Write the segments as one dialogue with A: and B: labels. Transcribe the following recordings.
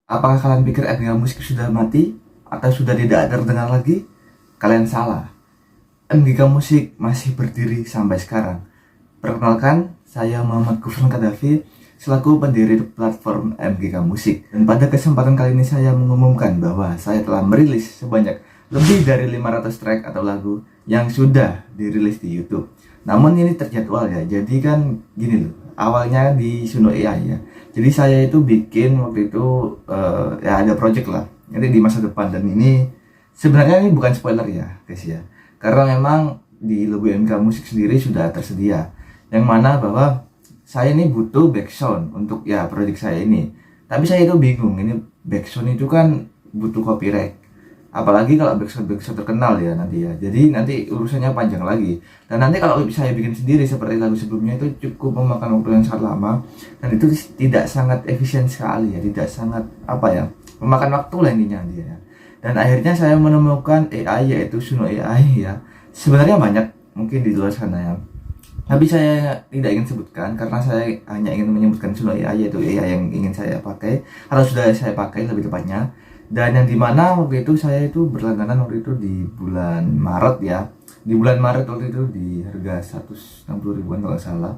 A: Apakah kalian pikir MGK Musik sudah mati atau sudah tidak terdengar lagi? Kalian salah. MGK Musik masih berdiri sampai sekarang. Perkenalkan, saya Muhammad Gufron Kadafi selaku pendiri platform MGK Musik. Dan pada kesempatan kali ini saya mengumumkan bahwa saya telah merilis sebanyak lebih dari 500 track atau lagu yang sudah dirilis di YouTube. Namun ini terjadwal ya. Jadi kan gini loh. Awalnya di Suno AI ya. Jadi saya itu bikin waktu itu ya ada project lah. Nanti di masa depan, dan ini sebenarnya ini bukan spoiler ya guys ya. Karena memang di logo MGK Musik sendiri sudah tersedia. Yang mana bahwa saya ini butuh backsound untuk ya project saya ini. Tapi saya itu bingung, ini backsound itu kan butuh copyright. Apalagi kalau backsound terkenal ya nanti ya. Jadi nanti urusannya panjang lagi. Dan nanti kalau saya bikin sendiri seperti lagu sebelumnya itu cukup memakan waktu yang sangat lama, dan itu tidak sangat efisien sekali ya, tidak sangat memakan waktu lah intinya dia ya. Dan akhirnya saya menemukan AI, yaitu Suno AI ya. Sebenarnya banyak mungkin di luar sana ya, tapi saya tidak ingin sebutkan karena saya hanya ingin menyebutkan Suno AI, yaitu AI yang ingin saya pakai atau sudah saya pakai lebih tepatnya. Dan yang dimana waktu itu saya itu berlangganan waktu itu di bulan Maret ya. Di bulan Maret waktu itu di harga 160 ribuan kalau nggak salah.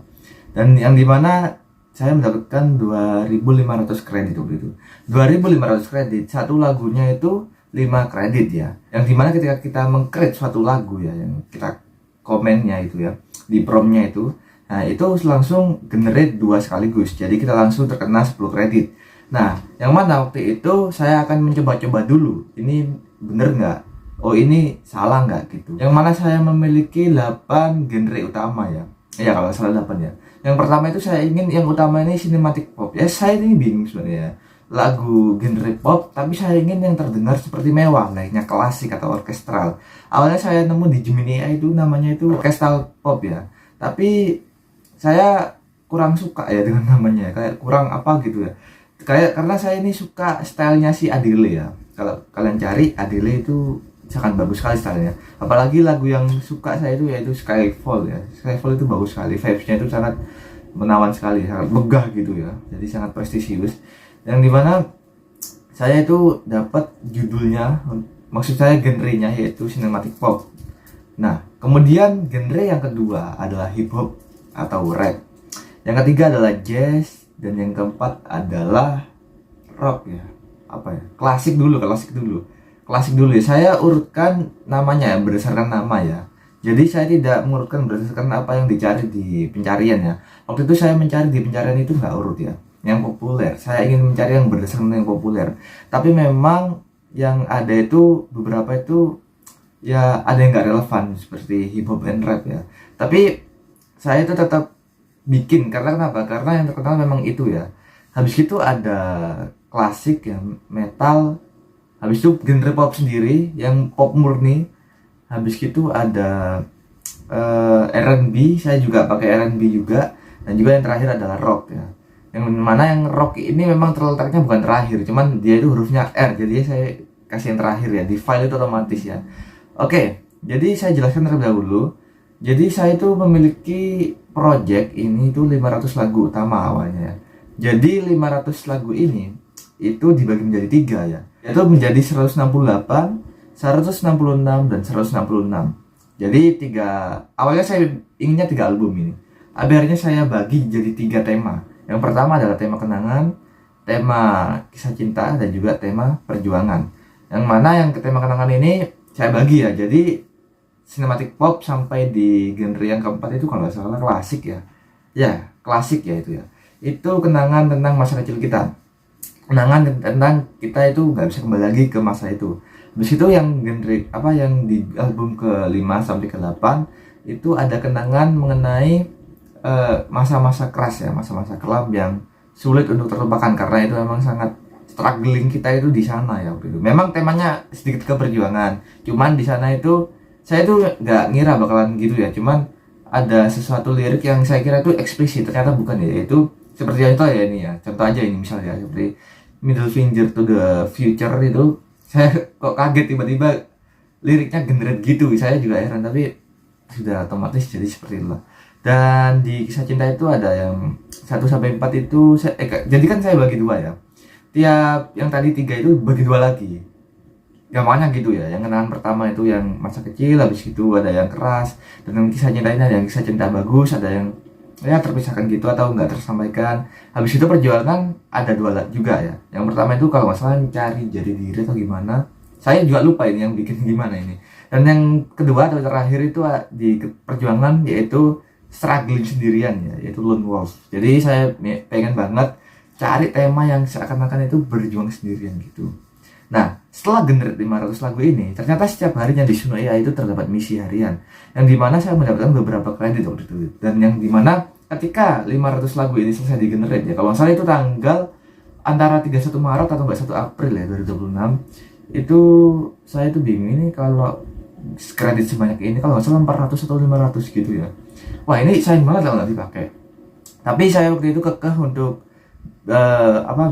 A: Dan yang dimana saya mendapatkan 2.500 kredit waktu itu. 2.500 kredit, satu lagunya itu 5 kredit ya. Yang dimana ketika kita mengcreate suatu lagu ya, yang kita komennya itu ya, di promnya itu, nah itu langsung generate 2 sekaligus. Jadi kita langsung terkena 10 kredit. Nah, yang mana waktu itu saya akan mencoba-coba dulu, ini bener nggak? Oh ini salah nggak gitu. Yang mana saya memiliki 8 genre utama ya. Ya kalau salah 8 ya. Yang pertama itu saya ingin yang utama ini cinematic pop. Ya saya ini bingung sebenarnya. Lagu genre pop, tapi saya ingin yang terdengar seperti mewah, layaknya klasik atau orkestral. Awalnya saya nemu di Gemini AI itu namanya itu orkestral pop ya. Tapi saya kurang suka ya dengan namanya, kayak kurang apa gitu ya. Kayak karena saya ini suka stylenya si Adele ya. Kalau kalian cari Adele itu sangat bagus sekali stylenya. Apalagi lagu yang suka saya itu yaitu Skyfall ya. Skyfall itu bagus sekali, vibesnya itu sangat menawan sekali, sangat megah gitu ya. Jadi sangat prestisius. Yang dimana saya itu dapat judulnya, maksud saya genrenya yaitu cinematic pop. Nah, kemudian genre yang kedua adalah hip hop atau rap. Yang ketiga adalah jazz. Dan yang keempat adalah rock ya. Klasik dulu ya. Saya urutkan namanya ya, berdasarkan nama ya. Jadi saya tidak mengurutkan berdasarkan apa yang dicari di pencarian ya. Waktu itu saya mencari di pencarian itu nggak urut ya, yang populer. Saya ingin mencari yang berdasarkan yang populer. Tapi memang yang ada itu beberapa itu ya ada yang nggak relevan seperti hip hop and rap ya. Tapi saya itu tetap bikin, karena kenapa? Karena yang terkenal memang itu ya. Habis itu ada klasik ya, metal. Habis itu genre pop sendiri yang pop murni. Habis itu ada R&B, saya juga pakai R&B juga. Dan juga yang terakhir adalah rock ya. Yang mana yang rock ini memang terletaknya bukan terakhir, cuman dia itu hurufnya R, jadi saya kasih yang terakhir ya. Di file itu otomatis ya. Oke, jadi saya jelaskan terlebih dahulu. Jadi saya itu memiliki project ini itu 500 lagu utama awalnya ya. Jadi 500 lagu ini itu dibagi menjadi 3 ya. Yaitu menjadi 168, 166 dan 166. Jadi awalnya saya inginnya 3 album ini. Akhirnya saya bagi jadi 3 tema. Yang pertama adalah tema kenangan, tema kisah cinta, dan juga tema perjuangan. Yang mana yang tema kenangan ini saya bagi ya. Jadi cinematic pop sampai di genre yang keempat itu kalau nggak salah klasik ya. Ya, klasik ya itu ya. Itu kenangan tentang masa kecil kita. Kenangan tentang kita itu nggak bisa kembali lagi ke masa itu. Habis itu yang genre yang di album ke-5 sampai ke-8 itu ada kenangan mengenai masa-masa keras ya, masa-masa kelam yang sulit untuk terlupakan karena itu memang sangat struggling kita itu di sana ya waktu itu. Memang temanya sedikit keperjuangan. Cuman di sana itu saya tuh nggak ngira bakalan gitu ya, cuman ada sesuatu lirik yang saya kira itu eksplisit, ternyata bukan ya. Itu seperti contoh ya ini ya, contoh aja ini misalnya seperti middle finger to the future itu, saya kok kaget tiba-tiba liriknya generate gitu. Saya juga heran, tapi sudah otomatis jadi seperti itulah. Dan di kisah cinta itu ada yang 1 sampai 4 itu jadi kan saya bagi 2 ya. tiap yang tadi 3 itu bagi 2 lagi. Gampangnya gitu ya, yang kenangan pertama itu yang masa kecil, habis itu ada yang keras, dan yang kisah cintanya ada yang kisah cinta bagus, ada yang ya terpisahkan gitu atau nggak tersampaikan. Habis itu perjuangan ada 2 juga ya. Yang pertama itu kalau nggak salah cari jadi diri atau gimana, saya juga lupa ini yang bikin gimana ini. Dan yang kedua atau terakhir itu di perjuangan, yaitu struggling sendirian ya, yaitu lone wolf. Jadi saya pengen banget cari tema yang seakan-akan itu berjuang sendirian gitu. Nah, setelah generate 500 lagu ini, ternyata setiap harinya di Suno AI itu terdapat misi harian, yang dimana saya mendapatkan beberapa kredit waktu itu. Dan yang dimana ketika 500 lagu ini selesai di generate ya, kalau salah itu tanggal antara 31 Maret atau enggak 1 April ya 2026, itu saya itu bingung ini kalau kredit sebanyak ini, kalau nggak salah 400 atau 500 gitu ya. Wah, ini sayang banget kalau nggak dipakai. Tapi saya waktu itu kekeh untuk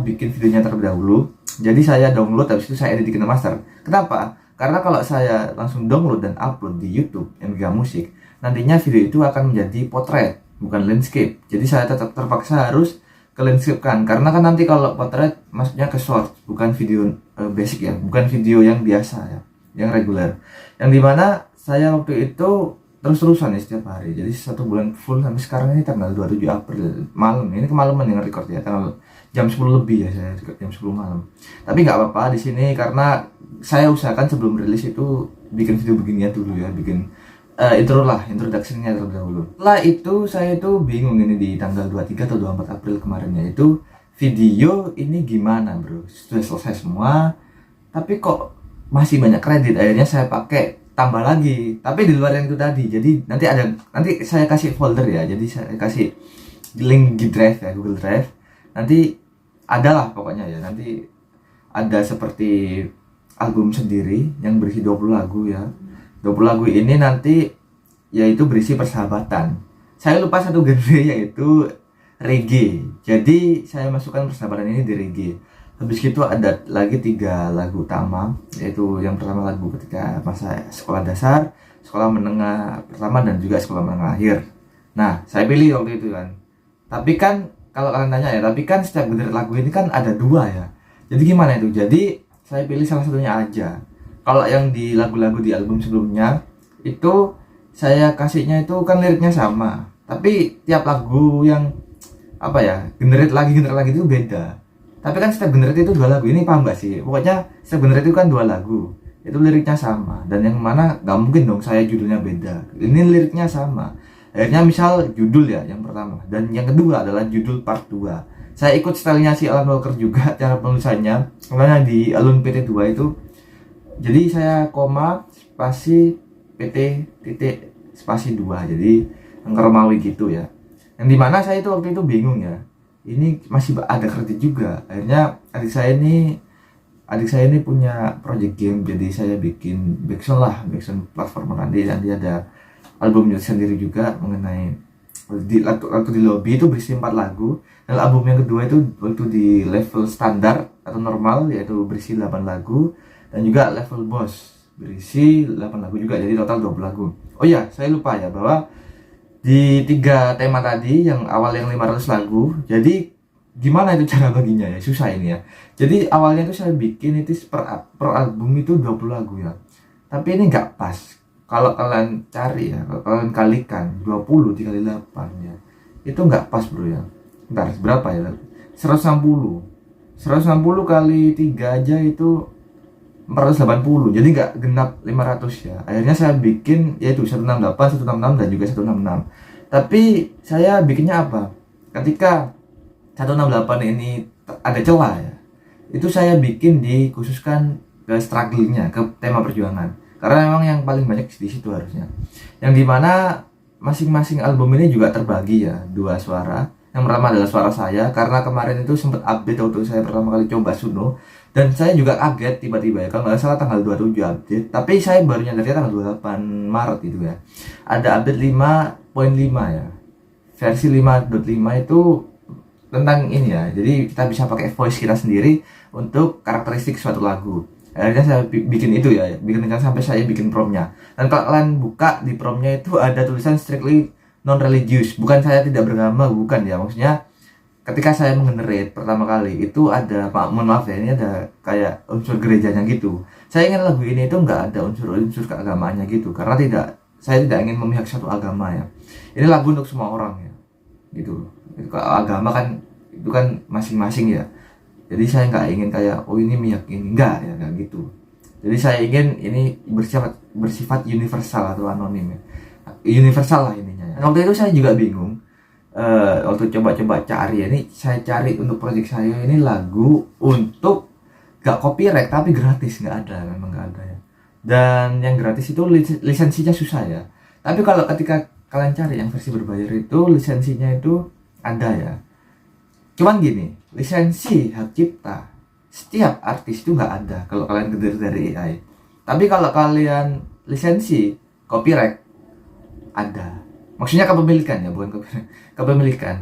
A: bikin videonya terlebih dahulu. Jadi saya download, habis itu saya edit di KineMaster. Kenapa? Karena kalau saya langsung download dan upload di YouTube MGK Musik, nantinya video itu akan menjadi potret, bukan landscape. Jadi saya tetap terpaksa harus ke landscape kan, karena kan nanti kalau potret maksudnya ke short, bukan video basic ya, bukan video yang biasa ya, yang reguler. Yang dimana saya waktu itu terus-terusan ya setiap hari. Jadi 1 bulan full sampai sekarang ini tanggal 27 April malam. Ini kemalaman yang record ya, tanggal jam 10 lebih ya, saya record jam 10 malam. Tapi nggak apa-apa di sini karena saya usahakan sebelum rilis itu bikin video beginian dulu ya, bikin intro lah, introduction-nya terlebih dahulu. Setelah itu saya itu bingung ini di tanggal 23 atau 24 April kemarin ya, itu video ini gimana bro, sudah selesai semua tapi kok masih banyak kredit. Akhirnya saya pakai tambah lagi, tapi di luar yang itu tadi. Jadi nanti saya kasih folder ya, jadi saya kasih link di drive ya, Google Drive. Nanti adalah pokoknya ya, nanti ada seperti album sendiri yang berisi 20 lagu ya. 20 lagu ini nanti yaitu berisi persahabatan. Saya lupa satu genre yaitu reggae. Jadi saya masukkan persahabatan ini di reggae. Habis itu ada lagi 3 lagu utama, yaitu yang pertama lagu ketika masa sekolah dasar, sekolah menengah pertama, dan juga sekolah menengah akhir. Nah, saya pilih waktu itu kan. Tapi kan kalau kalian tanya ya, tapi kan setiap genre lagu ini kan ada 2 ya. Jadi gimana itu? Jadi saya pilih salah satunya aja. Kalau yang di lagu-lagu di album sebelumnya itu saya kasihnya itu kan liriknya sama, tapi tiap lagu yang generate lagi itu beda. Tapi kan setiap generate itu 2 lagu, ini paham gak sih? Pokoknya setiap generate itu kan 2 lagu, itu liriknya sama. Dan yang mana gak mungkin dong saya judulnya beda, ini liriknya sama. Akhirnya misal judul ya yang pertama, dan yang kedua adalah judul part 2. Saya ikut stylenya si Alan Walker juga cara penulisannya, karena di alun PT2 itu, jadi saya koma spasi PT titik spasi 2, jadi Romawi gitu ya. Yang dimana saya itu waktu itu bingung ya, ini masih ada kredit juga. Akhirnya adik saya ini punya project game, jadi saya bikin backsound platformer. Nanti ada albumnya sendiri juga mengenai waktu di lobby itu berisi 4 lagu. Dan album yang kedua itu waktu di level standar atau normal, yaitu berisi 8 lagu, dan juga level boss berisi 8 lagu juga, jadi total 20 lagu. Oh iya, saya lupa ya bahwa di 3 tema tadi yang awal yang 500 lagu, jadi gimana itu cara baginya ya, susah ini ya. Jadi awalnya itu saya bikin itu per album itu 20 lagu ya, tapi ini nggak pas. Kalau kalian cari ya, kalau kalian kalikan 20 dikali 8 ya, itu nggak pas bro ya. Bentar, berapa ya? 160 kali 3 aja itu 480, jadi nggak genap 500 ya. Akhirnya saya bikin yaitu 168, 166, dan juga 166. Tapi saya bikinnya apa? Ketika 168 ini ada celah ya, itu saya bikin dikhususkan ke strugglingnya, ke tema perjuangan. Karena memang yang paling banyak di situ harusnya. Yang dimana masing-masing album ini juga terbagi ya, 2 suara. Yang pertama adalah suara saya, karena kemarin itu sempat update waktu saya pertama kali coba Suno. Dan saya juga kaget tiba-tiba ya, kalau nggak salah tanggal 27 update, tapi saya baru nyadarnya tanggal 28 Maret itu ya. Ada update 5.5 ya. Versi 5.5 itu tentang ini ya. Jadi kita bisa pakai voice kita sendiri untuk karakteristik suatu lagu. Akhirnya saya bikin itu ya, sampai saya bikin promnya. Dan kalau kalian buka di promnya itu ada tulisan strictly non religious. Bukan saya tidak beragama, bukan ya. Maksudnya ketika saya mengenerate pertama kali itu ada, mohon maaf ya, ini ada kayak unsur gerejanya gitu. Saya ingin lagu ini itu nggak ada unsur-unsur keagamaannya gitu, karena saya tidak ingin memihak satu agama ya. Ini lagu untuk semua orang ya, gitu. Kalau agama kan itu kan masing-masing ya. Jadi saya nggak ingin kayak oh ini mihak ini, enggak ya, nggak gitu. Jadi saya ingin ini bersifat universal atau anonim ya. Universal lah ininya ya. Waktu itu saya juga bingung. Waktu coba-coba cari ini, saya cari untuk project saya ini lagu untuk gak copyright tapi gratis, nggak ada, memang nggak ada ya. Dan yang gratis itu lisensinya susah ya. Tapi kalau ketika kalian cari yang versi berbayar itu lisensinya itu ada ya. Cuman gini, lisensi hak cipta setiap artis itu nggak ada kalau kalian geder dari AI. Tapi kalau kalian lisensi copyright ada. Maksudnya kepemilikan ya, bukan copyright, kepemilikan.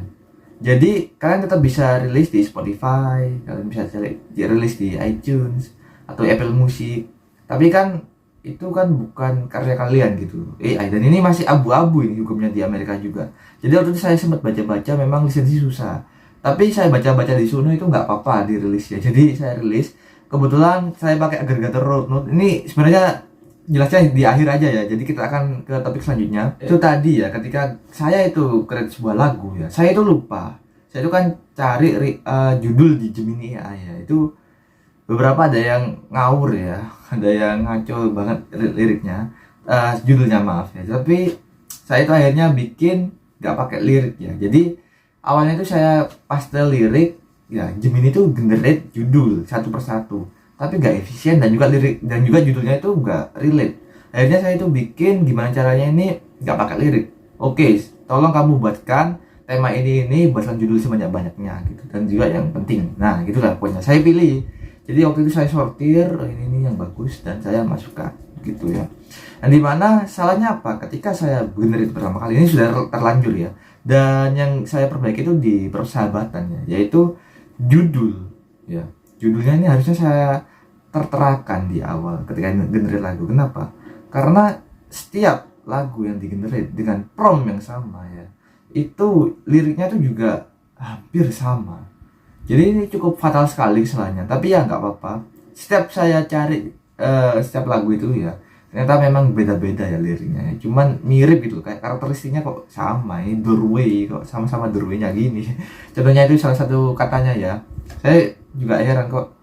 A: Jadi kalian tetap bisa rilis di Spotify, kalian bisa rilis di iTunes atau Apple Music. Tapi kan itu kan bukan karya kalian gitu, AI. Dan ini masih abu-abu ini hukumnya di Amerika juga. Jadi waktu itu saya sempat baca-baca, memang lisensi susah. Tapi saya baca-baca di Suno itu nggak apa-apa dirilis ya. Jadi saya rilis. Kebetulan saya pakai agregator Roadnote. Ini sebenarnya jelasnya di akhir aja ya. Jadi kita akan ke topik selanjutnya. Itu tadi ya, ketika saya itu create sebuah lagu ya, saya itu lupa. Saya itu kan cari judul di Gemini AI ya. Itu beberapa ada yang ngawur ya, ada yang ngaco banget liriknya. Judulnya maaf ya. Tapi saya itu akhirnya bikin nggak pakai lirik ya. Jadi awalnya itu saya pastel lirik ya, Gemini itu generate judul satu persatu. Tapi gak efisien dan juga lirik dan juga judulnya itu gak relate. Akhirnya saya itu bikin gimana caranya ini gak pakai lirik. Oke, tolong kamu buatkan tema ini buatkan judul sebanyak-banyaknya gitu, dan juga yang penting. Nah gitulah pokoknya saya pilih. Jadi waktu itu saya sortir ini yang bagus dan saya masukkan gitu ya. Dan dimana salahnya apa? Ketika saya generate pertama kali ini sudah terlanjur ya. Dan yang saya perbaiki itu di persahabatannya, yaitu judul ya. Judulnya ini harusnya saya terterakan di awal ketika generate lagu. Kenapa? Karena setiap lagu yang digenerate dengan prompt yang sama ya, itu liriknya tuh juga hampir sama. Jadi ini cukup fatal sekali kesalahannya. Tapi ya nggak apa-apa. Setiap saya cari setiap lagu itu ya, ternyata memang beda-beda ya liriknya. Cuman mirip gitu, kayak karakteristiknya kok sama. Ini doorway kok sama-sama doorway-nya gini. Contohnya itu salah satu katanya ya. Saya juga heran kok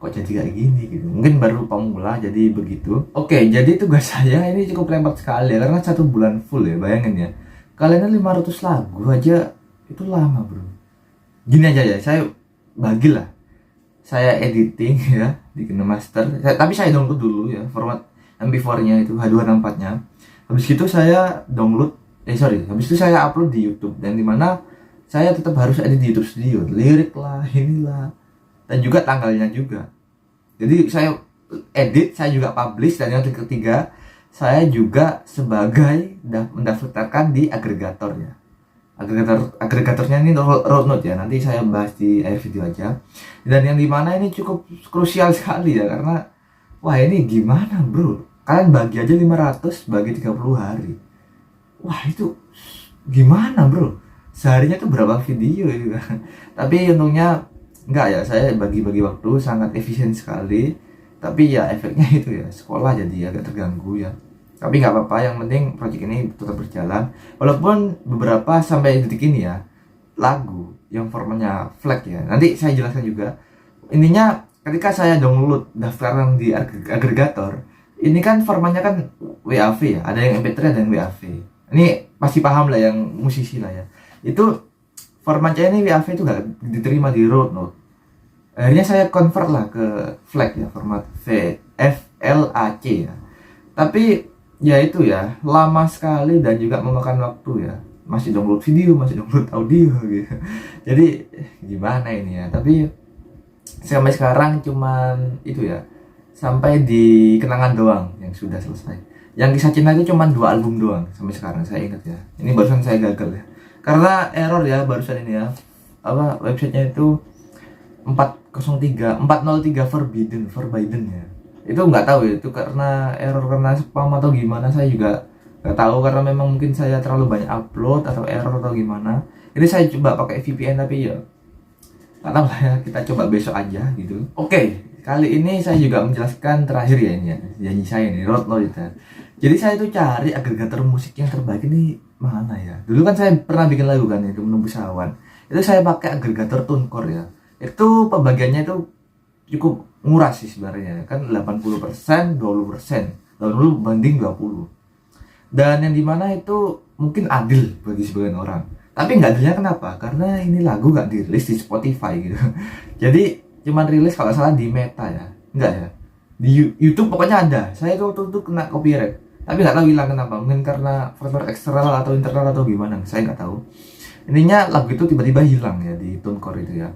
A: jadi kayak gini gitu. Mungkin baru pemula jadi begitu. Oke, jadi tugas saya ini cukup repot sekali ya, karena 1 bulan full ya, bayangin ya. Kalian 500 lagu aja itu lama bro. Gini aja ya, saya bagilah. Saya editing ya di KineMaster. Tapi saya download dulu ya format MP4-nya itu H264-nya. Habis itu saya habis itu saya upload di YouTube, dan dimana saya tetap harus edit di YouTube Studio, lirik lah, inilah, dan juga tanggalnya juga. Jadi saya edit, saya juga publish, dan yang ketiga saya juga sebagai mendaftarkan di agregatornya. Agregatornya ini Roadnote ya, nanti saya bahas di akhir video aja. Dan yang dimana ini cukup krusial sekali ya, karena wah ini gimana bro, kalian bagi aja 500 bagi 30 hari. Wah itu gimana bro, seharinya tuh berapa video itu kan. Tapi untungnya enggak ya, saya bagi-bagi waktu sangat efisien sekali. Tapi ya efeknya itu ya, sekolah jadi agak terganggu ya. Tapi nggak apa-apa, yang penting project ini tetap berjalan. Walaupun beberapa sampai detik ini ya, lagu yang formatnya FLAC ya, nanti saya jelaskan juga. Intinya ketika saya download daftaran di agregator, ini kan formatnya kan WAV ya, ada yang MP3 ada yang WAV. Ini pasti paham lah yang musisi lah ya. Itu formatnya ini WAV itu gak diterima di Roadnote. Akhirnya saya convert lah ke FLAC ya, format FLAC ya. Tapi ya itu ya, lama sekali dan juga memakan waktu ya. Masih download video, masih download audio gitu. Jadi gimana ini ya. Tapi sampai sekarang cuman itu ya, sampai di kenangan doang yang sudah selesai. Yang Kisah Cinta itu cuman 2 album doang sampai sekarang, saya ingat ya. Ini barusan saya gagal ya, karena error ya barusan ini ya. Apa websitenya itu 403 forbidden ya. Itu nggak tahu ya, itu karena error karena spam atau gimana, saya juga nggak tahu, karena memang mungkin saya terlalu banyak upload atau error atau gimana. Ini saya coba pakai VPN tapi ya Nggak tahu lah ya, kita coba besok aja gitu. Oke, kali ini saya juga menjelaskan terakhir ya ini ya, janji saya nih, road note itu. Jadi saya itu cari agregator musik yang terbaik ini mana ya. Dulu kan saya pernah bikin lagu kan itu Menembus Awan. Itu saya pakai agregator TuneCore ya. Itu pembagiannya itu cukup murah sih sebenarnya. Kan 80%, 20%. 20 banding 20. Dan yang dimana itu mungkin adil bagi sebagian orang. Tapi nggak adilnya kenapa? Karena ini lagu nggak dirilis di Spotify gitu. Jadi cuman rilis kalau salah di Meta ya. Enggak ya. Di YouTube pokoknya ada. Saya itu waktu itu kena copyright. Tapi nggak tahu hilang kenapa. Mungkin karena faktor eksternal atau internal atau gimana. Saya nggak tahu. Intinya lagu itu tiba-tiba hilang ya di TuneCore itu ya.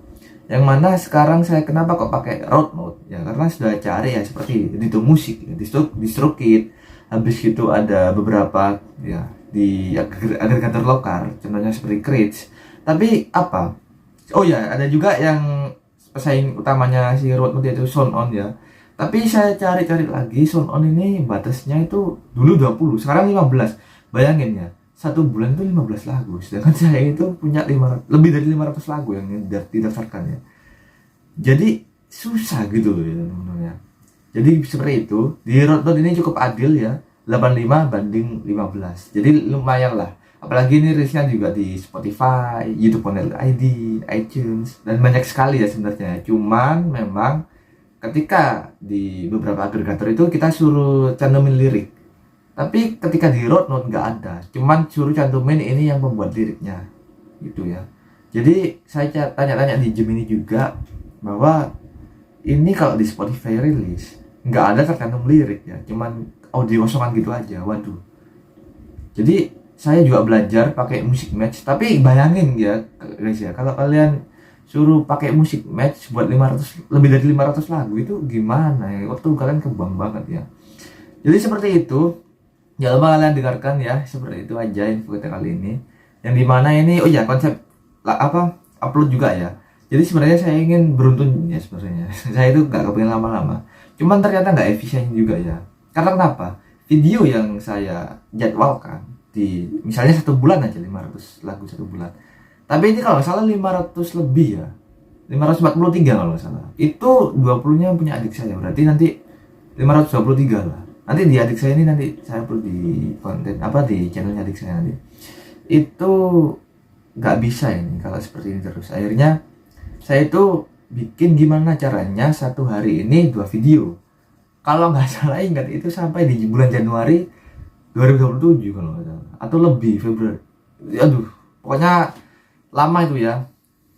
A: Yang mana sekarang saya kenapa kok pakai road mode ya, karena sudah cari ya seperti itu musik ya, DistroKid, habis itu ada beberapa ya di agregator lokal, contohnya seperti Critch. Tapi apa? Oh ya, ada juga yang pesaing utamanya si road mode yaitu Sound On ya. Tapi saya cari-cari lagi, Sound On ini batasnya itu dulu 20, sekarang 15. Bayangin ya, satu bulan itu 15 lagu, sedangkan saya itu punya 500, lebih dari 500 lagu yang didaftarkan ya. Jadi susah gitu loh ya teman-teman ya. Jadi seperti itu, di road note ini cukup adil ya, 85 banding 15. Jadi lumayan lah. Apalagi ini rilisnya juga di Spotify, YouTube.id, iTunes, dan banyak sekali ya sebenarnya. Cuman memang ketika di beberapa agregator itu kita suruh cantumin lirik. Tapi ketika di road note nggak ada, cuman suruh cantumin ini yang membuat liriknya, gitu ya. Jadi saya tanya-tanya di Gemini juga bahwa ini kalau di Spotify rilis nggak ada tercantum lirik ya, cuman audio kosongan gitu aja. Waduh. Jadi saya juga belajar pakai musik match, tapi bayangin ya guys ya, kalau kalian suruh pakai musik match buat 500 lebih dari 500 lagu itu gimana ya? Waktu kalian kebuang banget ya. Jadi seperti itu. Jangan lupa kalian dengarkan ya, seperti itu aja info kita kali ini. Yang dimana ini, oh ya konsep upload juga ya. Jadi sebenarnya saya ingin beruntun ya sebenarnya. Saya itu nggak kepingin lama-lama. Cuman ternyata nggak efisien juga ya. Karena kenapa? Video yang saya jadwalkan di misalnya 1 bulan aja 500 lagu 1 bulan. Tapi ini kalau salah 500 lebih ya. 543 kalau nggak salah. Itu 20-nya punya adik saya. Berarti nanti 523 lah. Nanti di adik saya ini nanti saya upload di konten di channelnya adik saya nanti. Itu nggak bisa ini kalau seperti ini terus. Akhirnya saya itu bikin gimana caranya satu hari ini 2 video. Kalau nggak salah ingat itu sampai di bulan Januari 2027 kalau nggak salah, atau lebih Februari. Aduh, pokoknya lama itu ya,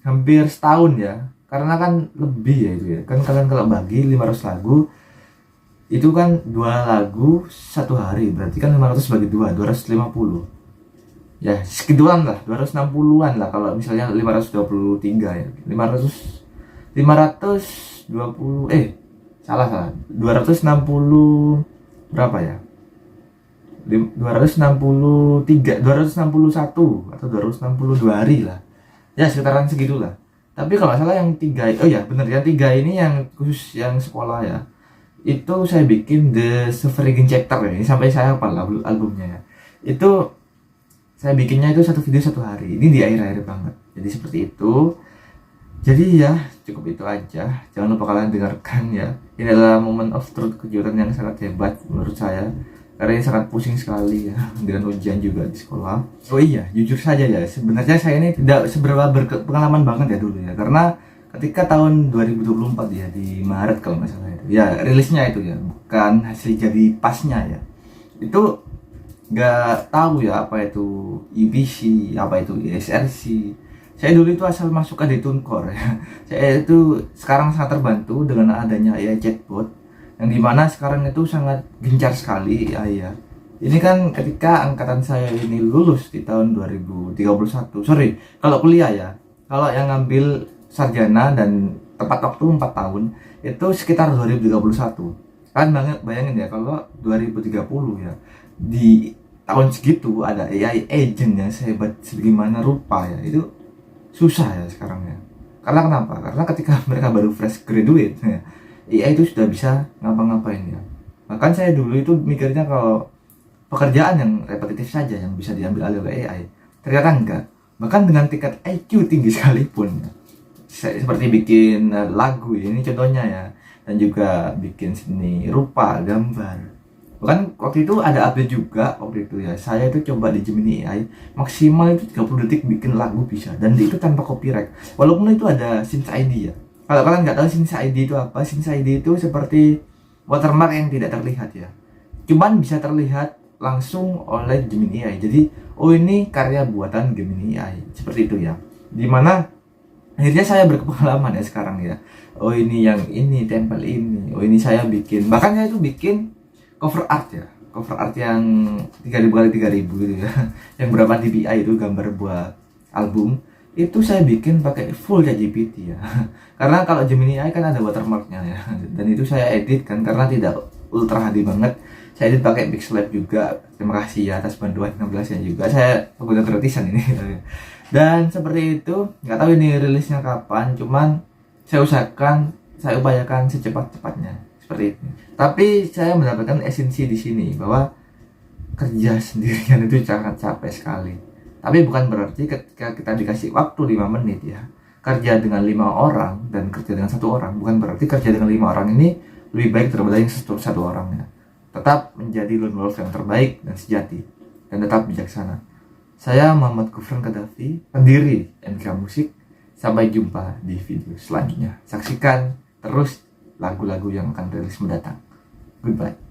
A: hampir setahun ya. Karena kan lebih ya itu ya. Kan kalian kalau bagi 500 lagu itu kan 2 lagu 1 hari, berarti kan 500 bagi 2, 250 ya, segituan lah, 260-an lah kalau misalnya 523 ya, 520 salah 260 berapa ya, 263 261 atau 262 hari lah ya, sekitaran segitulah. Tapi kalau salah yang 3, oh ya bener ya, 3 ini yang khusus yang sekolah ya, itu saya bikin The Suffering Chapter ya. Ini sampai saya hafal albumnya ya. Itu saya bikinnya itu 1 video 1 hari. Ini di akhir-akhir banget. Jadi seperti itu. Jadi ya cukup itu aja. Jangan lupa kalian dengarkan ya. Ini adalah moment of truth, kejutan yang sangat hebat menurut saya. Karena ini sangat pusing sekali ya, dengan ujian juga di sekolah. Oh iya, jujur saja ya, sebenarnya saya ini tidak seberapa berpengalaman banget ya dulu ya. Karena ketika tahun 2024 ya, di Maret kalau nggak salah itu ya rilisnya itu ya, bukan hasil jadi pasnya ya, itu nggak tahu ya apa itu EPC, apa itu ESRC. Saya dulu itu asal masuk di TuneCore ya. Saya itu sekarang sangat terbantu dengan adanya AI chatbot, yang dimana sekarang itu sangat gencar sekali ya. Ini kan ketika angkatan saya ini lulus di tahun 2031, sorry kalau kuliah ya, kalau yang ngambil sarjana dan tepat waktu 4 tahun itu sekitar 2031. Kan bayangin ya, kalau 2030 ya, di tahun segitu ada AI agent yang sehebat sebagaimana rupa ya, itu susah ya sekarang ya. Karena kenapa? Karena ketika mereka baru fresh graduate ya, AI itu sudah bisa ngapa-ngapain ya. Bahkan saya dulu itu mikirnya kalau pekerjaan yang repetitif saja yang bisa diambil alih oleh AI, ternyata enggak. Bahkan dengan tingkat IQ tinggi sekalipun ya, seperti bikin lagu ya, ini contohnya ya, dan juga bikin seni rupa, gambar. Bahkan waktu itu ada update juga waktu itu ya, saya itu coba di Gemini AI maksimal itu 30 detik bikin lagu bisa, dan itu tanpa copyright walaupun itu ada Sync ID ya. Kalau kalian nggak tahu Sync ID itu apa, Sync ID itu seperti watermark yang tidak terlihat ya, cuman bisa terlihat langsung oleh Gemini AI. Jadi oh ini karya buatan Gemini AI seperti itu ya, dimana akhirnya saya berpengalaman ya sekarang ya. Oh ini yang ini tempel ini, oh ini saya bikin, bahkan saya itu bikin cover art ya, cover art yang 3000 kali 3000 gitu ya yang berapa dpi itu gambar buat album, itu saya bikin pakai full ChatGPT ya karena kalau Gemini AI kan ada watermarknya ya, dan itu saya edit kan karena tidak ultra HD banget, saya edit pakai Pixlab juga. Terima kasih ya atas bantuan 16 nya juga, saya pengguna gratisan ini dan seperti itu. Nggak tahu ini rilisnya kapan, cuman saya upayakan secepat-cepatnya seperti itu. Tapi saya mendapatkan esensi di sini bahwa kerja sendirian itu sangat capek sekali. Tapi bukan berarti ketika kita dikasih waktu 5 menit ya, kerja dengan 5 orang dan kerja dengan 1 orang, bukan berarti kerja dengan 5 orang ini lebih baik daripada yang satu orang ya. Tetap menjadi lone wolf yang terbaik dan sejati, dan tetap bijaksana. Saya Muhammad Gufron Kadafi, pendiri MK Musik. Sampai jumpa di video selanjutnya. Saksikan terus lagu-lagu yang akan rilis mendatang. Goodbye.